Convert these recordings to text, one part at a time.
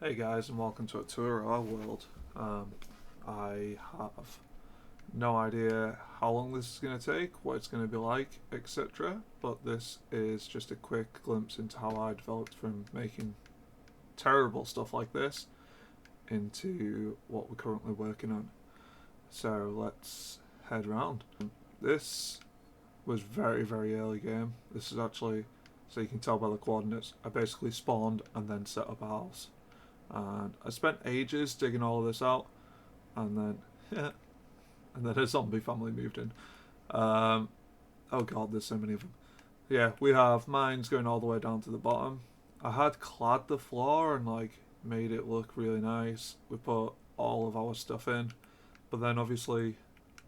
Hey guys, and welcome to a tour of our world. I have no idea how long this is going to take, what it's going to be like, etc. But this is just a quick glimpse into how I developed from making terrible stuff like this into what we're currently working on. So let's head round. This was very early game. This is actually, so you can tell by the coordinates, I basically spawned and then set up a house. And I spent ages digging all of this out, and then and then a zombie family moved in. Oh god, there's so many of them. Yeah, we have mines going all the way down to the bottom. I had clad the floor and like made it look really nice. We put all of our stuff in, but then obviously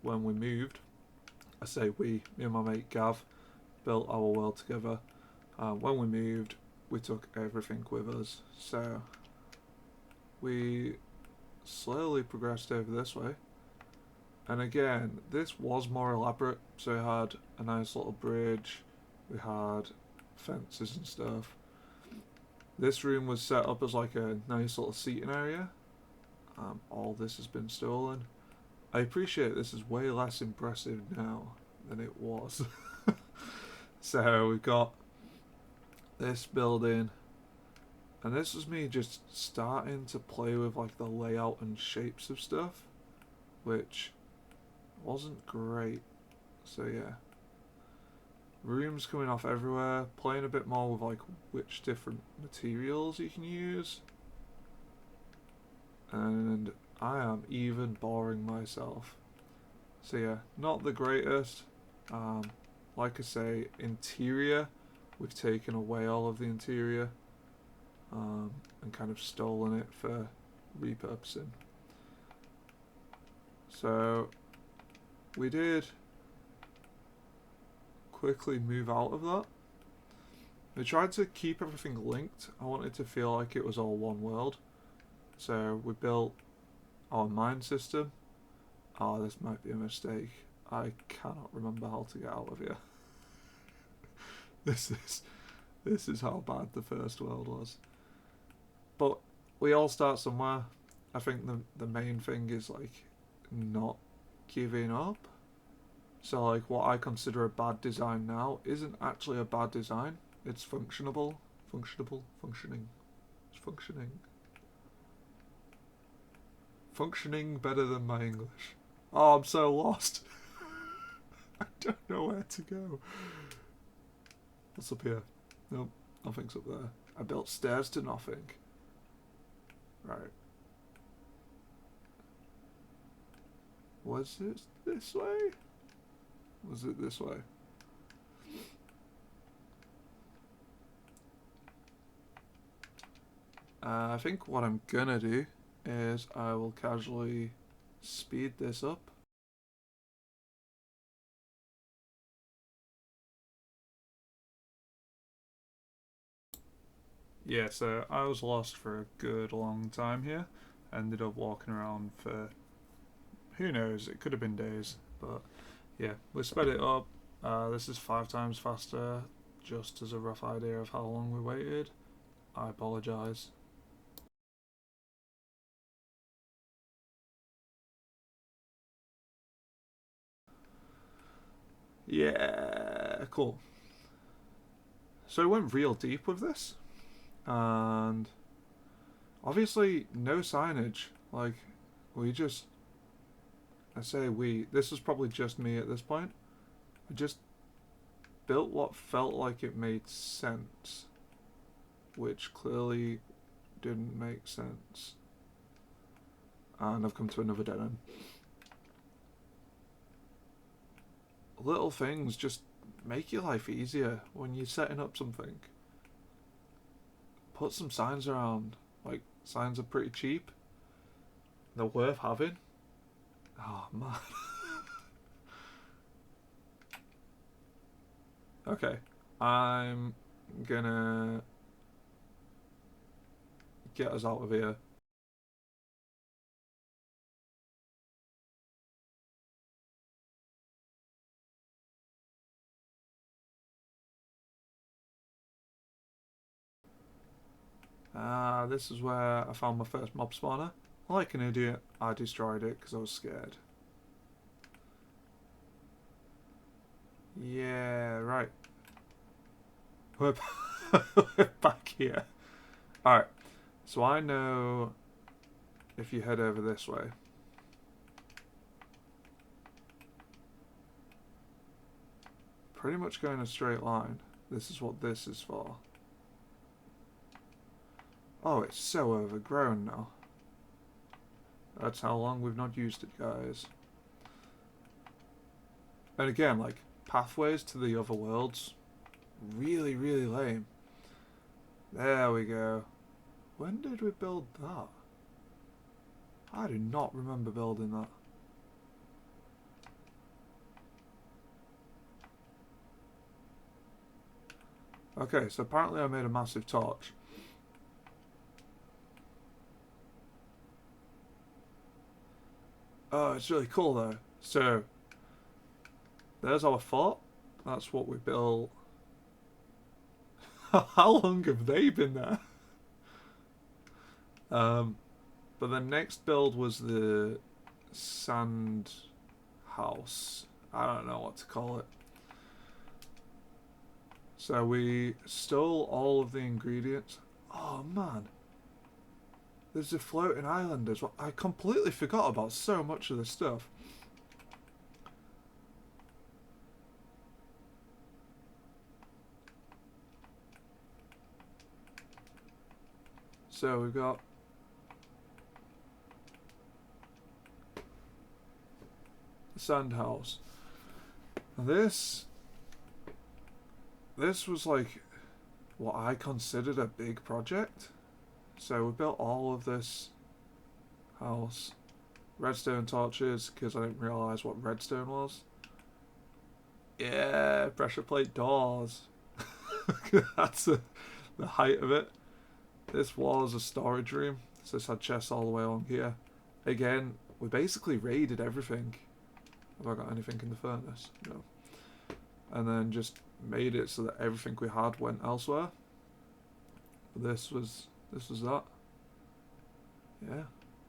when we moved, I say we, me and my mate Gav, built our world together. When we moved, we took everything with us. So we slowly progressed over this way. And again, this was more elaborate, so we had a nice little bridge, we had fences and stuff. This room was set up as like a nice little seating area. All this has been stolen. I appreciate this is way less impressive now than it was. So we've got this building, and this was me just starting to play with like the layout and shapes of stuff, which wasn't great. So yeah, rooms coming off everywhere, playing a bit more with like which different materials you can use, and I am even boring myself. So yeah, not the greatest. Like I say, interior, we've taken away all of the interior and kind of stolen it for repurposing. So we did quickly move out of that. We tried to keep everything linked. I wanted to feel like it was all one world. So we built our mine system. Oh, this might be a mistake. I cannot remember how to get out of here. This is how bad the first world was. But we all start somewhere. I think the main thing is like not giving up. So like what I consider a bad design now isn't actually a bad design. It's functioning. It's functioning. Functioning better than my English. Oh, I'm so lost. I don't know where to go. What's up here? Nope, nothing's up there. I built stairs to nothing. Right. Was it this way? Was it this way? I think what I'm gonna do is I will casually speed this up. Yeah, so I was lost for a good long time here. I ended up walking around for, who knows, it could have been days, but yeah, we sped it up. This is 5 times faster, just as a rough idea of how long we waited. I apologise. Yeah, cool. So I went real deep with this, and obviously no signage. Like, we just, I say we, this was probably just me at this point. I just built what felt like it made sense, which clearly didn't make sense. And I've come to another dead end. Little things just make your life easier when you're setting up something. Put some signs around. Like, signs are pretty cheap. They're worth having. Oh, man. Okay. I'm gonna get us out of here. This is where I found my first mob spawner. Like an idiot, I destroyed it because I was scared. Yeah, right. We're back here. Alright, so I know if you head over this way. Pretty much going a straight line. This is what this is for. Oh, it's so overgrown now. That's how long we've not used it, guys. And again, like, pathways to the other worlds, really, really lame. There we go. When did we build that? I do not remember building that. Okay, so apparently I made a massive torch. Oh, it's really cool though. So, there's our fort. That's what we built. How long have they been there? But the next build was the sand house. I don't know what to call it. So we stole all of the ingredients. Oh man. There's a floating island as well. I completely forgot about so much of this stuff. So we've got the sand house. Now this was like what I considered a big project. So we built all of this house. Redstone torches, because I didn't realise what redstone was. Yeah, pressure plate doors. That's the height of it. This was a storage room. So this had chests all the way along here. Again, we basically raided everything. Have I got anything in the furnace? No. And then just made it so that everything we had went elsewhere. This was that. Yeah,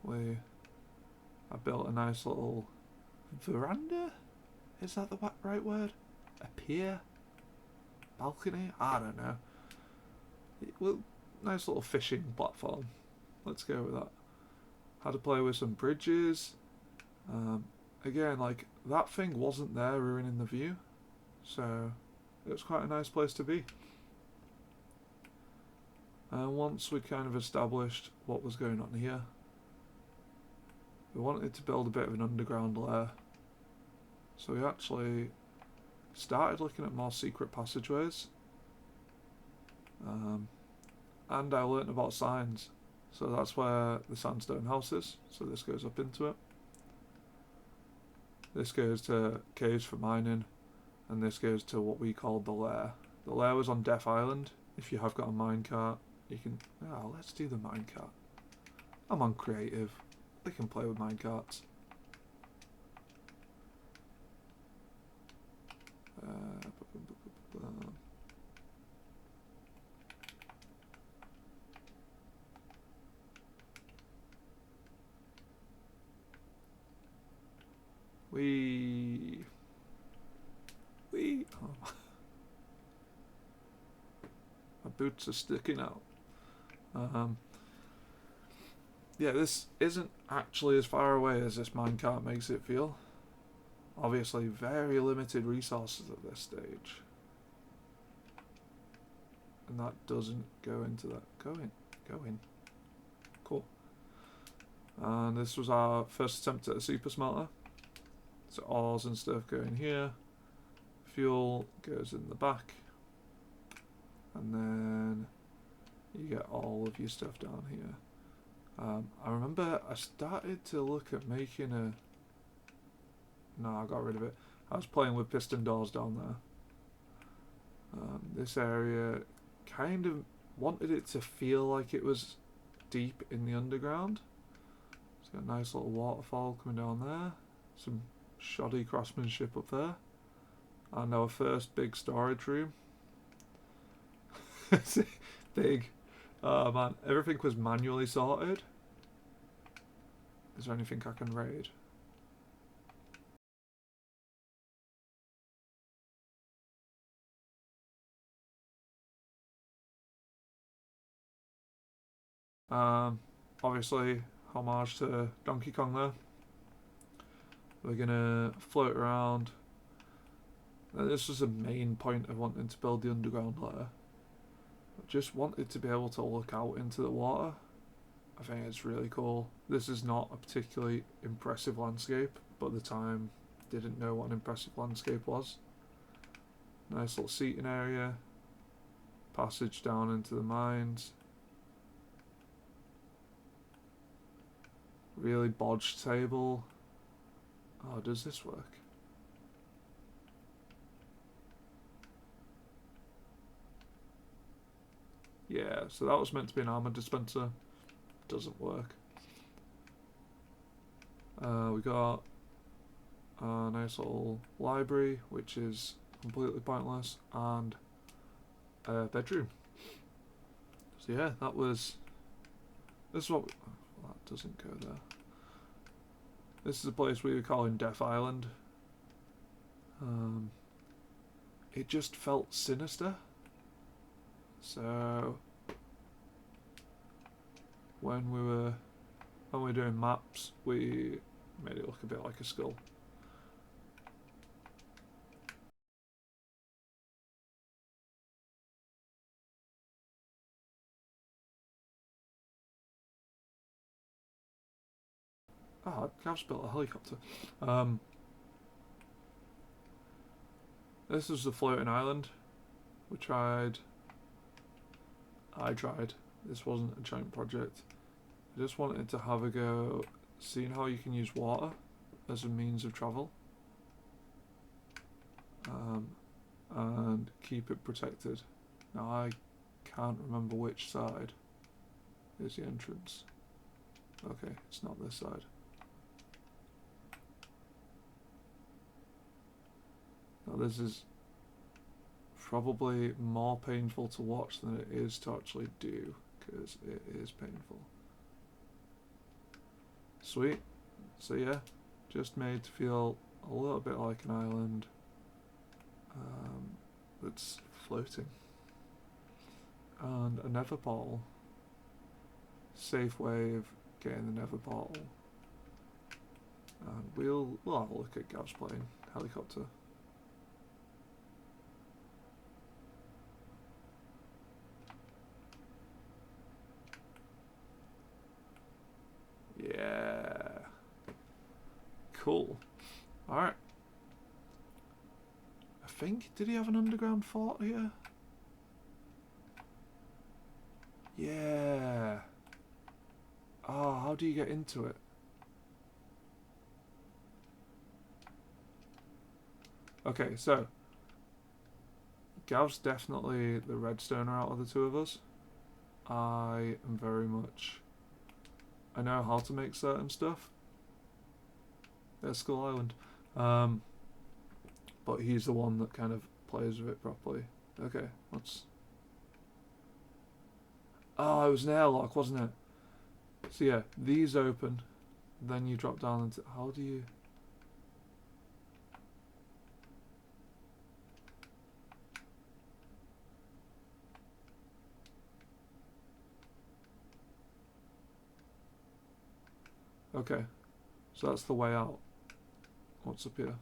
I built a nice little veranda. Is that the right word? A pier? Balcony? I don't know. Well, nice little fishing platform. Let's go with that. Had to play with some bridges. Again, like, that thing wasn't there ruining the view. So, it was quite a nice place to be. And once we kind of established what was going on here, we wanted to build a bit of an underground lair. So we actually started looking at more secret passageways. And I learnt about signs. So that's where the sandstone house is. So this goes up into it. This goes to caves for mining. And this goes to what we called the lair. The lair was on Death Island. If you have got a minecart, you can... Oh, let's do the minecart. I'm on creative. They can play with minecarts. Oh. My boots are sticking out. Yeah, this isn't actually as far away as this minecart makes it feel. Obviously, very limited resources at this stage. And that doesn't go into that. Go in. Cool. And this was our first attempt at a super smelter. So ores and stuff go in here. Fuel goes in the back. And then you get all of your stuff down here. I remember I started to look at making a... No, I got rid of it. I was playing with piston doors down there. This area kind of wanted it to feel like it was deep in the underground. It's got a nice little waterfall coming down there. Some shoddy craftsmanship up there. And our first big storage room. Big. Oh man, everything was manually sorted. Is there anything I can raid? Obviously, homage to Donkey Kong there. We're gonna float around. This was the main point of wanting to build the underground layer. I just wanted to be able to look out into the water. I think it's really cool. This is not a particularly impressive landscape, but at the time didn't know what an impressive landscape was. Nice little seating area. Passage down into the mines. Really bodged table. Oh, does this work? Yeah, so that was meant to be an armor dispenser. Doesn't work. We got a nice little library, which is completely pointless, and a bedroom. So yeah, that was... This is what... Well, that doesn't go there. This is a place we were calling Death Island. It just felt sinister. So when we were doing maps, we made it look a bit like a skull. Oh, I've just built a helicopter. This is the floating island. I tried. This wasn't a giant project. I just wanted to have a go seeing how you can use water as a means of travel. And keep it protected. Now I can't remember which side is the entrance. Okay, it's not this side. Now this is probably more painful to watch than it is to actually do, because it is painful. Sweet. So yeah, just made to feel a little bit like an island that's floating. And a nether portal. Safe way of getting the nether portal. And we'll have a look at Gav's plane helicopter. Yeah. Cool. Alright. I think, did he have an underground fort here? Yeah. Oh, how do you get into it? Okay, so Gav's definitely the redstoner out of the two of us. I am very much... I know how to make certain stuff. There's Skull Island. But he's the one that kind of plays with it properly. Okay, let's... Oh, it was an airlock, wasn't it? So yeah, these open. Then you drop down into... How do you... Okay, so that's the way out. What's up here?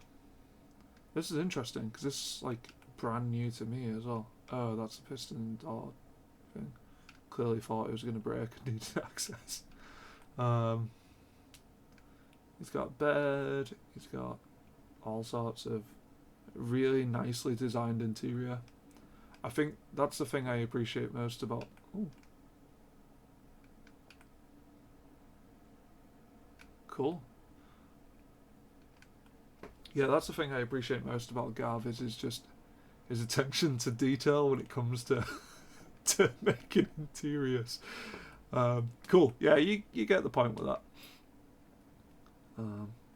This is interesting, because this is like brand new to me as well. Oh, that's the piston door thing. Clearly thought it was going to break and needed access. He's got a bed, he's got all sorts of really nicely designed interior. I think that's the thing I appreciate most about... Ooh. Cool. Yeah, that's the thing I appreciate most about Gav is just his attention to detail when it comes to to making interiors. Cool. Yeah, you get the point with that.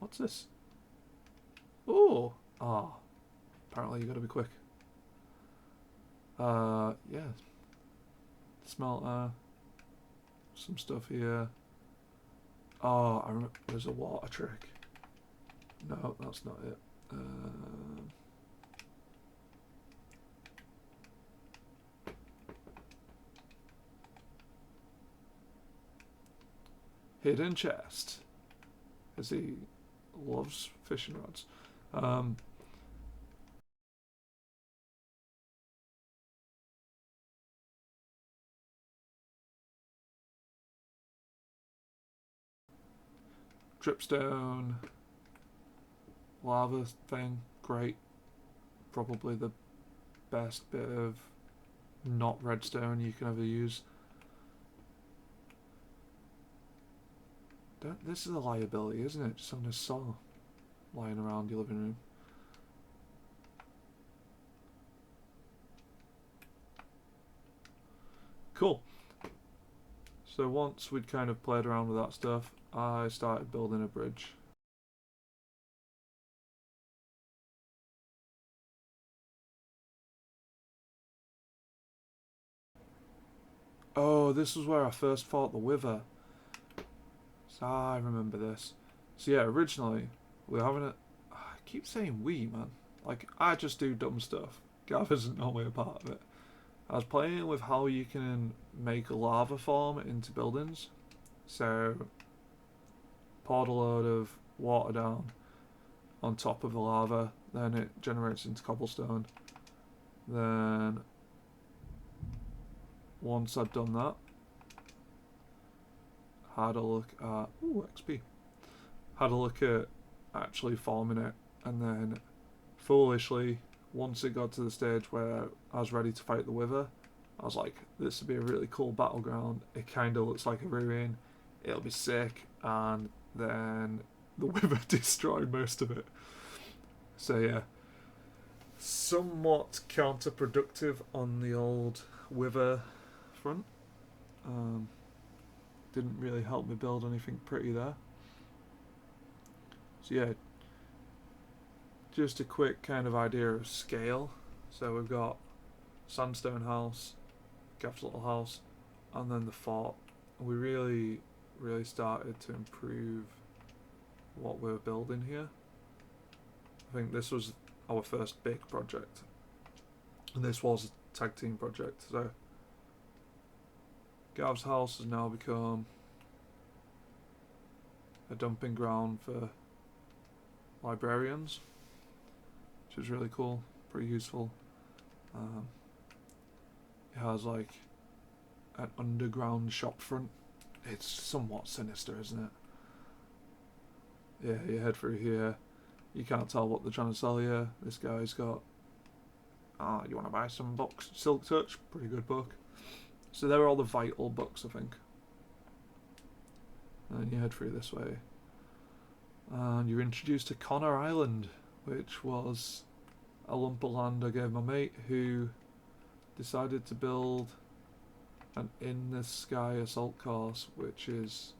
What's this? Oh, apparently you got to be quick. Yeah. Smelter. some stuff here. Oh, I remember there's a water trick. No, that's not it. Hidden chest. Because he loves fishing rods. Dripstone. Lava thing. Great. Probably the best bit of not redstone you can ever use. This is a liability, isn't it? Just having a saw lying around your living room. Cool. So once we'd kind of played around with that stuff, I started building a bridge. Oh, this was where I first fought the Wither. So I remember this. So yeah, originally we were having a... I keep saying we, man. Like, I just do dumb stuff. Gav isn't normally a part of it. I was playing with how you can make a lava form into buildings. So, poured a load of water down on top of the lava, then it generates into cobblestone. Then, once I'd done that, had a look at... Ooh, XP. Had a look at actually forming it, and then, foolishly, once it got to the stage where I was ready to fight the Wither, I was like, this would be a really cool battleground. It kind of looks like a ruin. It'll be sick. And then the Wither destroyed most of it. So yeah, somewhat counterproductive on the old Wither front. Didn't really help me build anything pretty there. So yeah, just a quick kind of idea of scale. So we've got sandstone house, Gav's little house, and then the fort. We really started to improve what we're building here. I think this was our first big project, and this was a tag team project. So Gav's house has now become a dumping ground for librarians, which is really cool, pretty useful. It has like an underground shop front. It's somewhat sinister, isn't it? Yeah, you head through here. You can't tell what they're trying to sell you. This guy's got... Ah, you want to buy some books? Silk Touch, pretty good book. So they're all the vital books, I think. And you head through this way. And you're introduced to Connor Island, which was a lump of land I gave my mate who decided to build an in-the-sky assault course, which is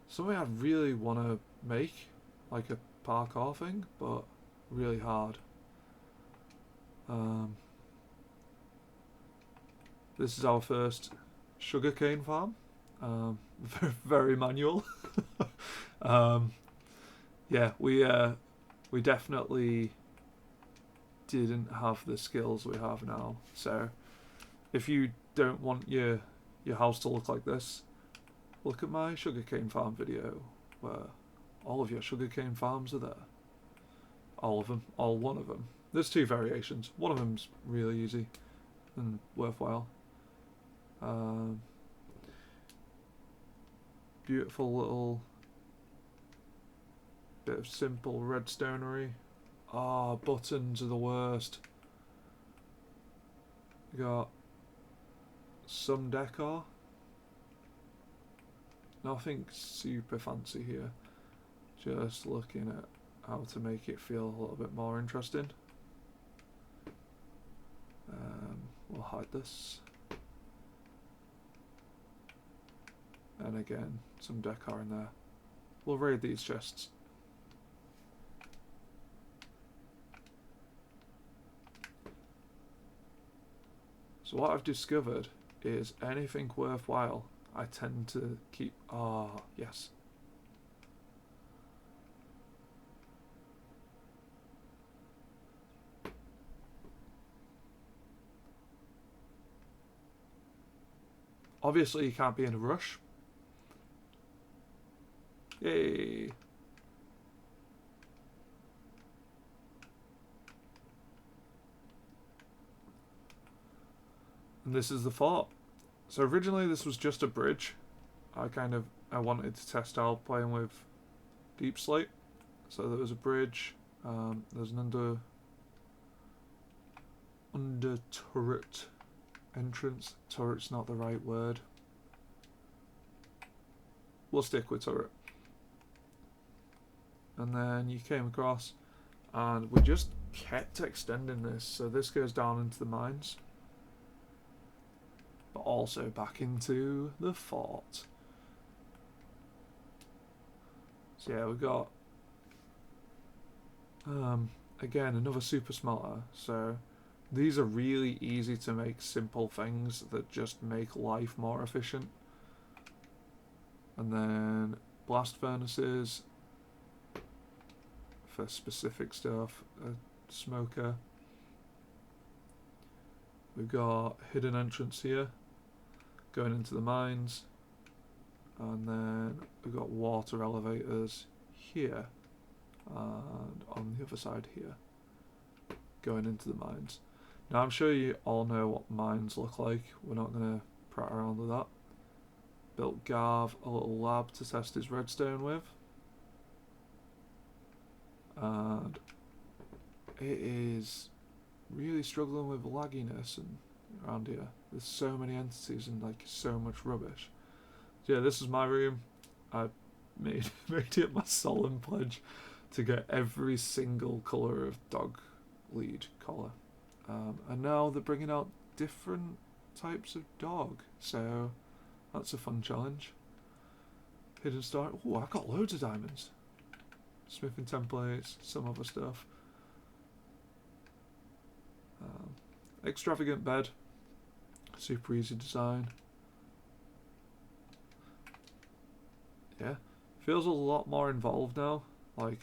something I really want to make, like a parkour thing, but really hard. This is our first sugarcane farm. Very manual. Yeah, we definitely didn't have the skills we have now. So if you don't want your house to look like this, look at my sugarcane farm video where all of your sugarcane farms are there. All of them, all one of them. There's two variations. One of them's really easy and worthwhile. Beautiful little bit of simple redstonery. Ah, buttons are the worst. We got some decor. Nothing super fancy here. Just looking at how to make it feel a little bit more interesting. We'll hide this. And again, some decor in there. We'll raid these chests. So what I've discovered is anything worthwhile, I tend to keep... Ah, yes. Obviously, you can't be in a rush. Yay. And this is the fort. So originally this was just a bridge. I wanted to test out playing with deep slate. So there was a bridge. There's an under turret entrance. Turret's not the right word. We'll stick with turret. And then you came across, and we just kept extending this. So this goes down into the mines, but also back into the fort. So yeah, we've got again another super smelter. So these are really easy to make simple things that just make life more efficient. And then blast furnaces for specific stuff, a smoker. We've got hidden entrance here going into the mines, and then we've got water elevators here and on the other side here going into the mines. Now I'm sure you all know what mines look like, we're not going to prat around with that. Built Gav a little lab to test his redstone with, and it is really struggling with lagginess and around here. There's so many entities and like so much rubbish. So yeah, this is my room. I made it my solemn pledge to get every single colour of dog lead collar. And now they're bringing out different types of dog, so that's a fun challenge. Hidden star. Oh, I've got loads of diamonds. Smithing templates, some other stuff. Extravagant bed. Super easy design. Yeah. Feels a lot more involved now. Like,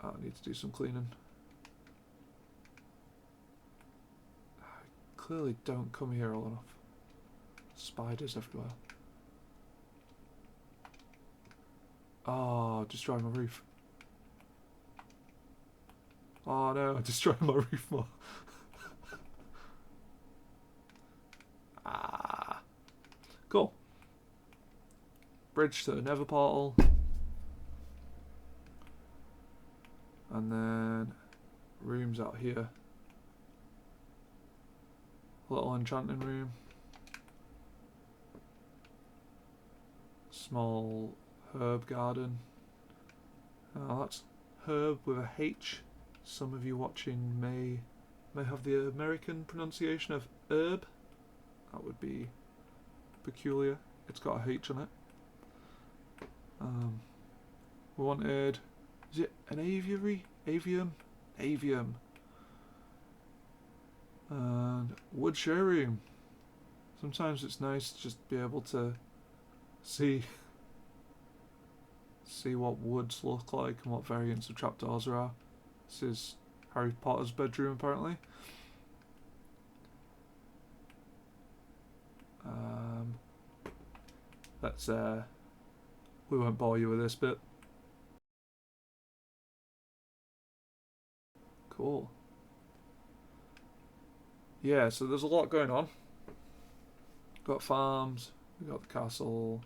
I need to do some cleaning. I clearly don't come here all enough. Spiders everywhere. Oh, destroy my roof. Oh no, I destroyed my roof more. Ah. Cool. Bridge to the nether portal. And then rooms out here. Little enchanting room. Small herb garden. Now that's herb with a H. Some of you watching may have the American pronunciation of herb. That would be peculiar. It's got a H on it. We wanted, is it an aviary? Avium? Avium. And wood showroom. Sometimes it's nice to just be able to see what woods look like and what variants of trapdoors there are. This is Harry Potter's bedroom apparently. Let's we won't bore you with this bit. Cool. Yeah, so there's a lot going on. Got farms, we got the castle,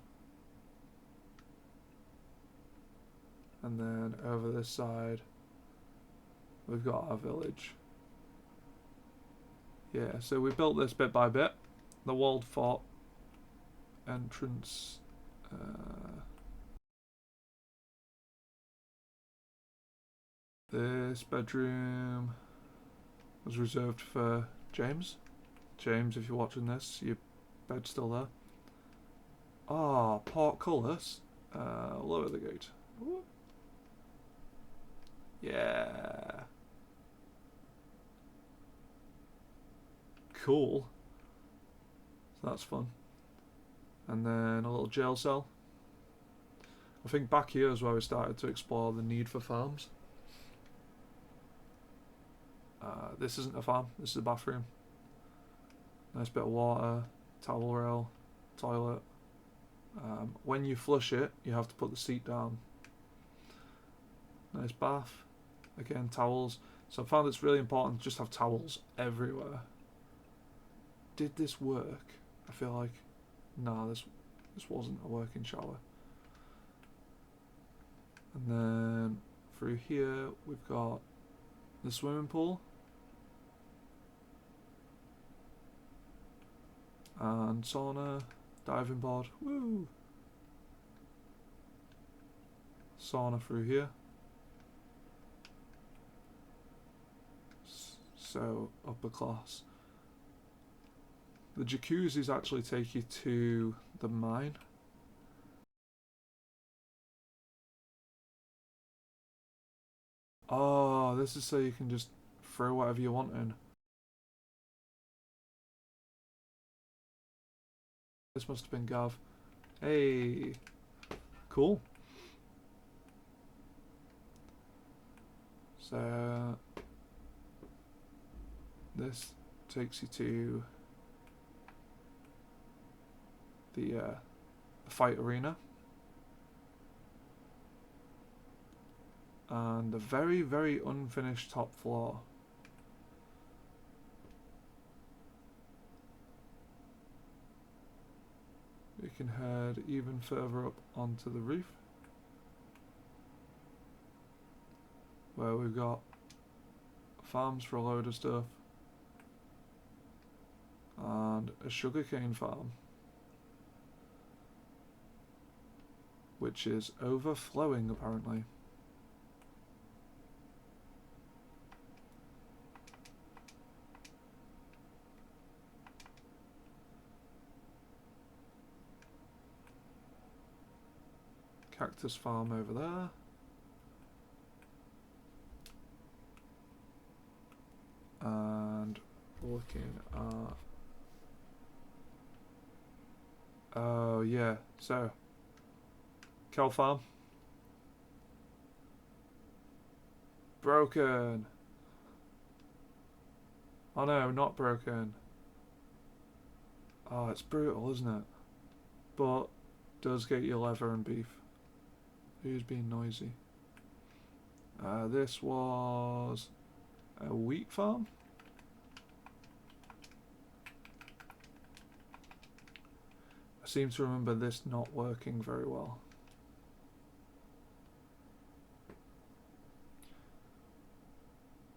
and then over this side we've got our village. Yeah, so we built this bit by bit. The walled fort entrance. This bedroom was reserved for James. James, if you're watching this, your bed's still there. Ah, Portcullis. Lower the gate. Ooh. Yeah. Cool. So that's fun. And then a little jail cell. I think back here is where we started to explore the need for farms. This isn't a farm, this is a bathroom. Nice bit of water, towel rail, toilet. When you flush it, you have to put the seat down. Nice bath. Again, towels. So I found it's really important to just have towels everywhere. Did this work? I feel like, no, this wasn't a working shower. And then through here we've got the swimming pool. And sauna, diving board, woo! Sauna through here. So upper class. The jacuzzis actually take you to the mine. Oh, this is so you can just throw whatever you want in. This must have been Gav. Hey, cool. So this takes you to the fight arena. And a very, very unfinished top floor. We can head even further up onto the roof, where we've got farms for a load of stuff and a sugarcane farm, which is overflowing apparently. Cactus farm over there. And looking at... oh yeah, so cow farm. Broken. Oh no, not broken. Oh, it's brutal, isn't it? But does get you leather and beef. Who's being noisy? This was a wheat farm. I seem to remember this not working very well.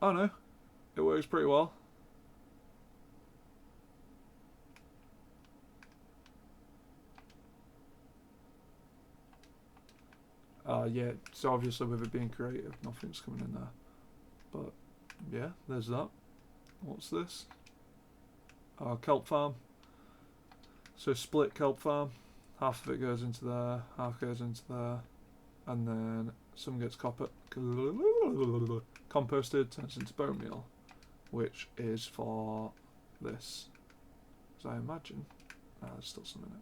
Oh no, it works pretty well. Yeah, so obviously with it being creative, nothing's coming in there. But yeah, there's that. What's this? Kelp farm. So split kelp farm. Half of it goes into there, half goes into there, and then some gets composted, turns into bone meal, which is for this. As I imagine. There's still some in it.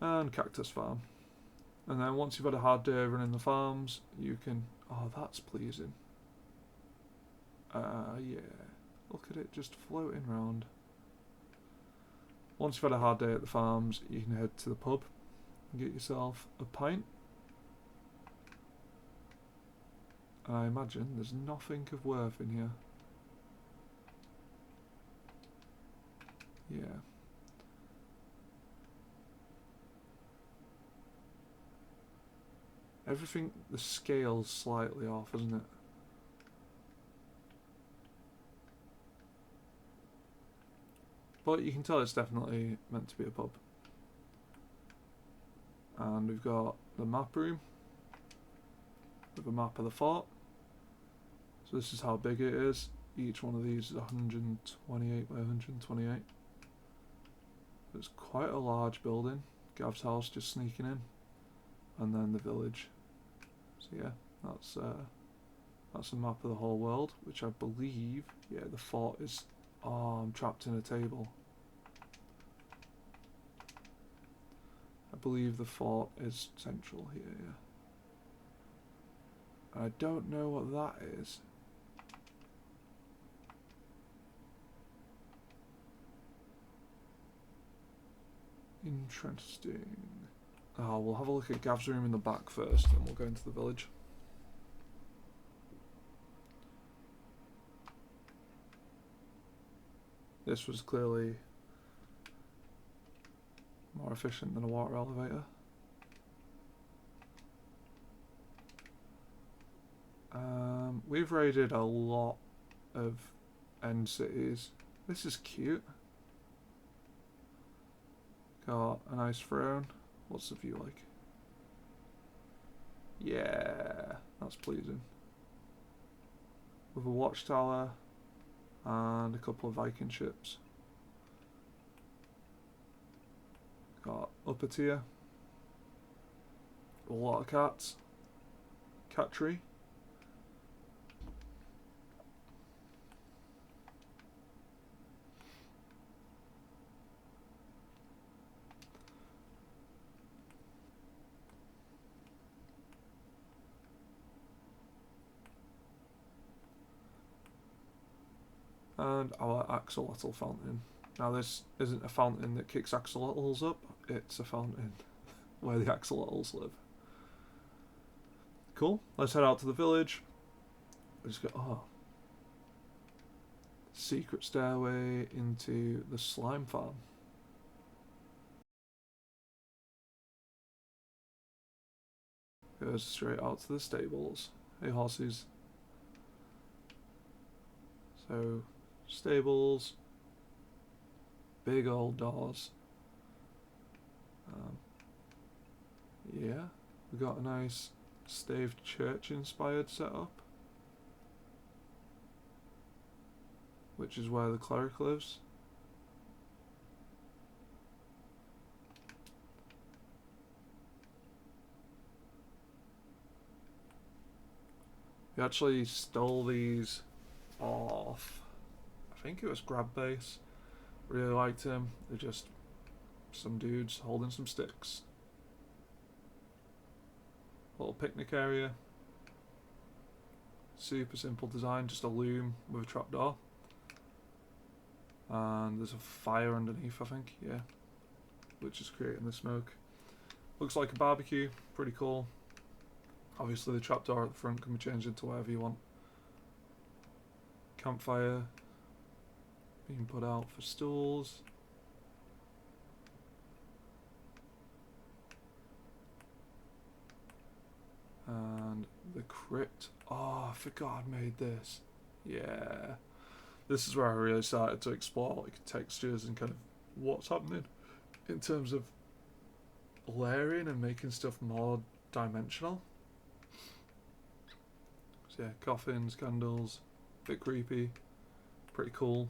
And cactus farm. And then once you've had a hard day running the farms, you can... oh, that's pleasing. Yeah. Look at it just floating round. Once you've had a hard day at the farms, you can head to the pub and get yourself a pint. And I imagine there's nothing of worth in here. Yeah. Everything, the scale's slightly off, isn't it? But you can tell it's definitely meant to be a pub. And we've got the map room with a map of the fort. So this is how big it is. Each one of these is 128 by 128. It's quite a large building. Gav's house just sneaking in. And then the village. So yeah, that's a map of the whole world, which I believe, yeah, the fort is... oh, I'm trapped in a table. believe the fort is central here, yeah. I don't know what that is. Interesting. Oh, we'll have a look at Gav's room in the back first, then we'll go into the village. This was clearly more efficient than a water elevator. We've raided a lot of end cities. This is cute. Got a nice throne. What's the view like? Yeah, that's pleasing. With a watchtower and a couple of Viking ships. Got upper tier. A lot of cats. Cat tree. And our axolotl fountain. Now this isn't a fountain that kicks axolotls up, it's a fountain where the axolotls live. Cool, let's head out to the village. We just go, oh. Secret stairway into the slime farm. Goes straight out to the stables. Hey horses. So, stables, big old doors. Yeah, we got a nice staved church inspired setup, which is where the cleric lives. We actually stole these off, I think it was Grab Base. Really liked him. They're just some dudes holding some sticks. Little picnic area. Super simple design, just a loom with a trapdoor. And there's a fire underneath, I think, yeah. Which is creating the smoke. Looks like a barbecue, pretty cool. Obviously the trapdoor at the front can be changed into whatever you want. Campfire being put out for stools. And the crypt. Oh, I forgot I made this. Yeah. This is where I really started to explore like textures and kind of what's happening in terms of layering and making stuff more dimensional. So yeah, coffins, candles, a bit creepy, pretty cool.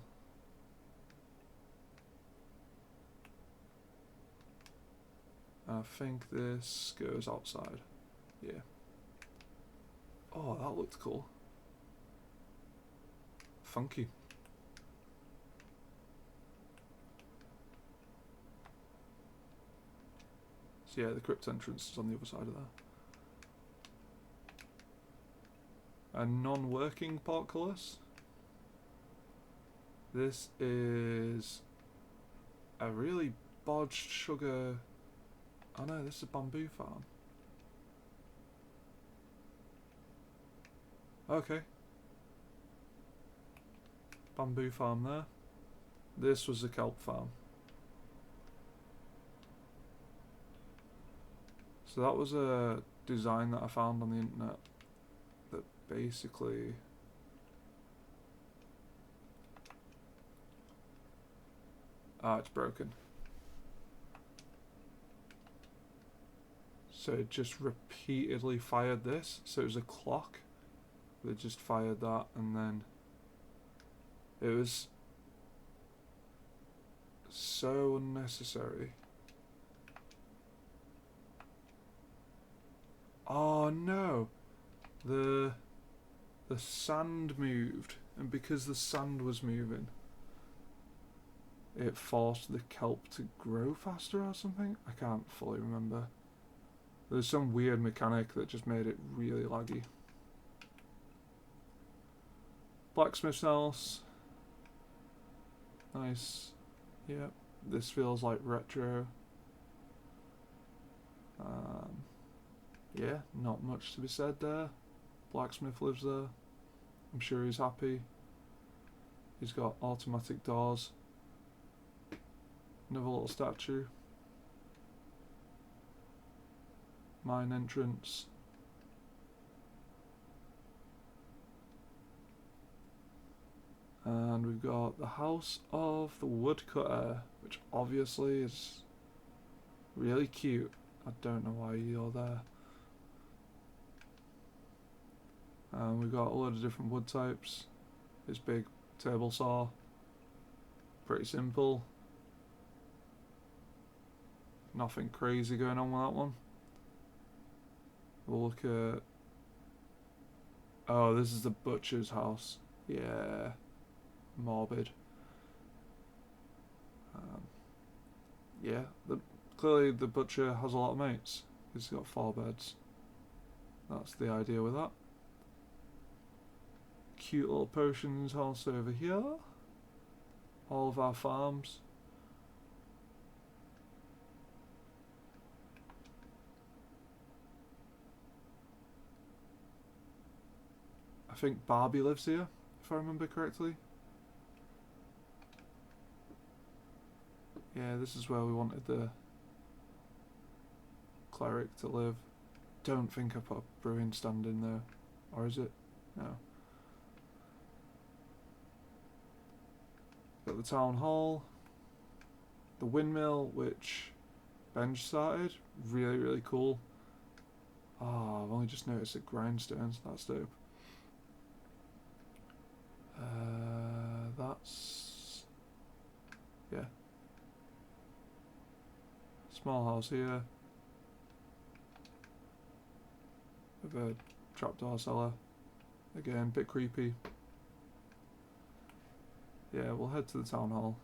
I think this goes outside. Yeah. Oh, that looked cool. Funky. So yeah, the crypt entrance is on the other side of that. A non-working portcullis. This is a really bodged sugar. Oh no, this is a bamboo farm. Okay. Bamboo farm there. This was a kelp farm. So that was a design that I found on the internet that basically it's broken. So it just repeatedly fired this. So it was a clock. They just fired that and then it was so unnecessary. Oh no, the sand moved, and because the sand was moving, it forced the kelp to grow faster or something. I can't fully remember. There's some weird mechanic that just made it really laggy. Blacksmith's house. Nice. Yep. This feels like retro. Yeah, not much to be said there. Blacksmith lives there. I'm sure he's happy. He's got automatic doors. Another little statue. Mine entrance. And we've got the house of the woodcutter, which obviously is really cute. I don't know why you're there. And we've got a load of different wood types. His big table saw. Pretty simple. Nothing crazy going on with that one. We'll look at... Oh, this is the butcher's house. Yeah. Morbid. Yeah, clearly the butcher has a lot of mates. He's got 4 beds. That's the idea with that. Cute little potions house over here. All of our farms. I think Barbie lives here, if I remember correctly. Yeah, this is where we wanted the cleric to live. Don't think I put a brewing stand in there. Or is it? No. Got the town hall. The windmill, which Benj started. Really, really cool. Oh, I've only just noticed the grindstones. That's dope. That's... yeah. Small house here. With a trapdoor cellar. Again, bit creepy. Yeah, we'll head to the town hall.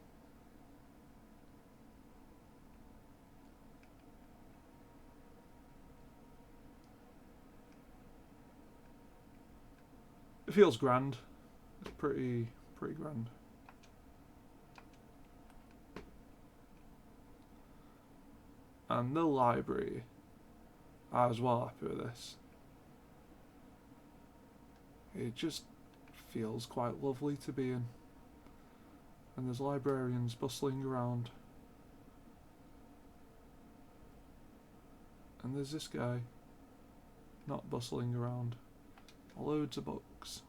It feels grand. It's pretty grand. And the library. I was well happy with this. It just feels quite lovely to be in. And there's librarians bustling around. And there's this guy not bustling around. Loads of books.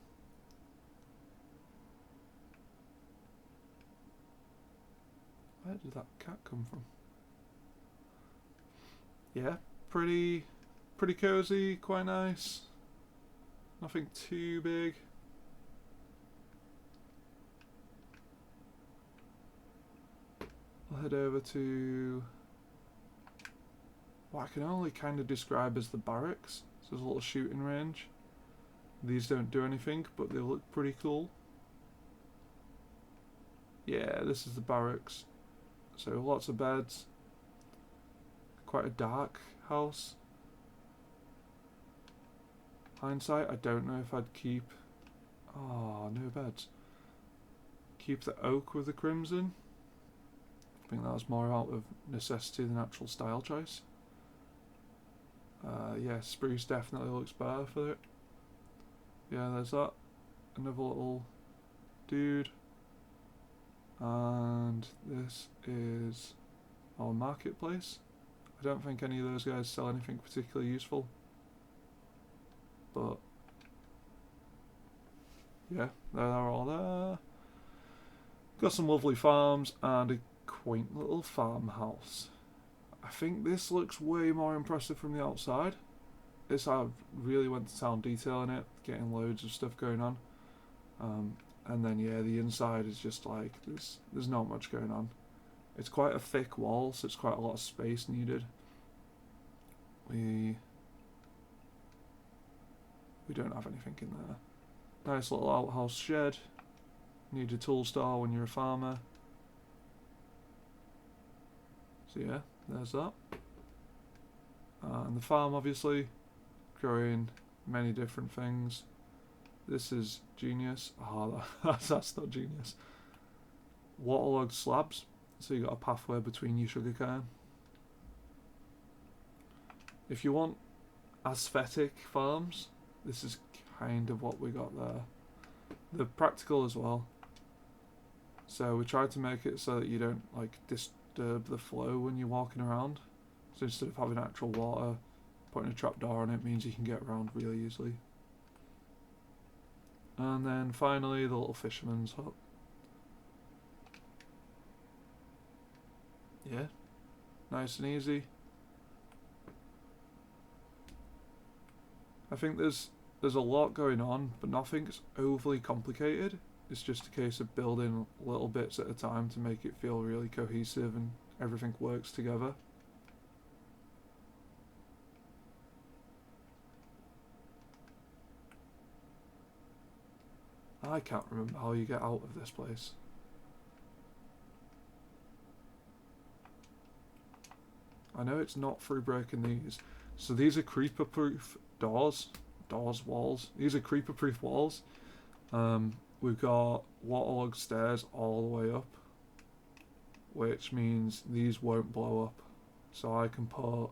Where did that cat come from? Yeah, pretty cozy, quite nice. Nothing too big. I'll head over to what I can only kind of describe as the barracks. So there's a little shooting range. These don't do anything, but they look pretty cool. Yeah, this is the barracks. So lots of beds. Quite a dark house. Hindsight, I don't know if I'd keep... Oh, no beds. Keep the oak with the crimson. I think that was more out of necessity than actual style choice. Yeah, spruce definitely looks better for it. Yeah, there's that. Another little dude. And this is our marketplace. I don't think any of those guys sell anything particularly useful. But yeah, they're all there. Got some lovely farms and a quaint little farmhouse. I think this looks way more impressive from the outside. This I really went to town detailing it, getting loads of stuff going on. And then yeah, the inside is just like there's not much going on. It's quite a thick wall, so it's quite a lot of space needed. We don't have anything in there. Nice little outhouse shed. Need a tool store when you're a farmer. So yeah, there's that. And the farm, obviously, growing many different things. This is genius. Oh, that's not genius. Waterlogged slabs, so you got a pathway between your sugarcane. If you want aesthetic farms, this is kind of what we got there. They're practical as well. So we tried to make it so that you don't like disturb the flow when you're walking around. So instead of having actual water, putting a trapdoor on it means you can get around really easily. And then finally the little fisherman's hut. Yeah, nice and easy. I think there's a lot going on, but nothing's overly complicated. It's just a case of building little bits at a time to make it feel really cohesive and everything works together. I can't remember how you get out of this place. I know it's not through breaking these. So these are creeper-proof doors. Walls. These are creeper-proof walls. We've got waterlogged stairs all the way up, which means these won't blow up. So I can put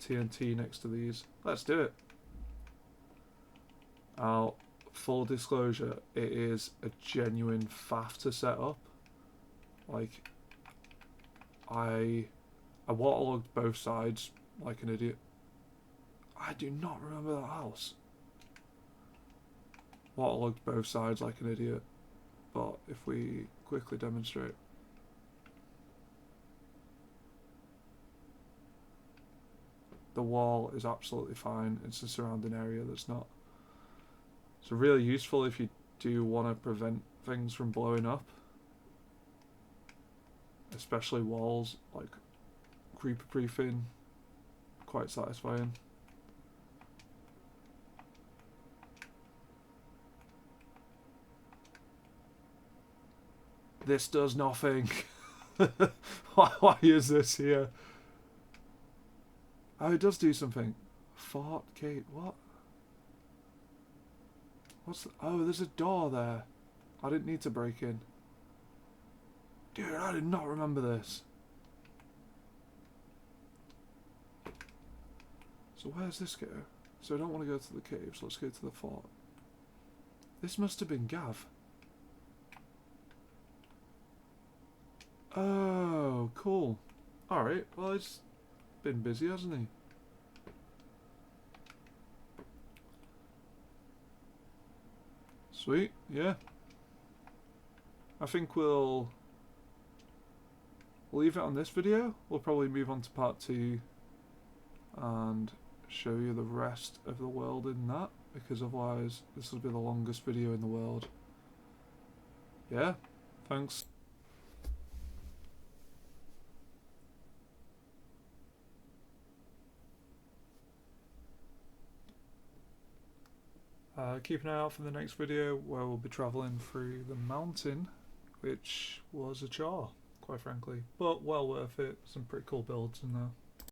TNT next to these. Let's do it. Now, full disclosure, it is a genuine faff to set up. Like, I waterlogged both sides like an idiot. I do not remember that house. Waterlogged both sides like an idiot. But if we quickly demonstrate. The wall is absolutely fine. It's the surrounding area that's not. So really useful if you do want to prevent things from blowing up. Especially walls, like creeper proofing. Quite satisfying. This does nothing. Why is this here? Oh, it does do something. Fort Gate, what? What's the, oh, there's a door there. I didn't need to break in. Dude, I did not remember this. So where's this go? So I don't want to go to the caves. Let's go to the fort. This must have been Gav. Oh, cool. Alright, well, he's been busy, hasn't he? Sweet, yeah. I think we'll leave it on this video. We'll probably move on to part 2 and show you the rest of the world in that, because otherwise this will be the longest video in the world. Yeah, thanks. Keep an eye out for the next video where we'll be travelling through the mountain, which was a chore, quite frankly, but well worth it. Some pretty cool builds in there.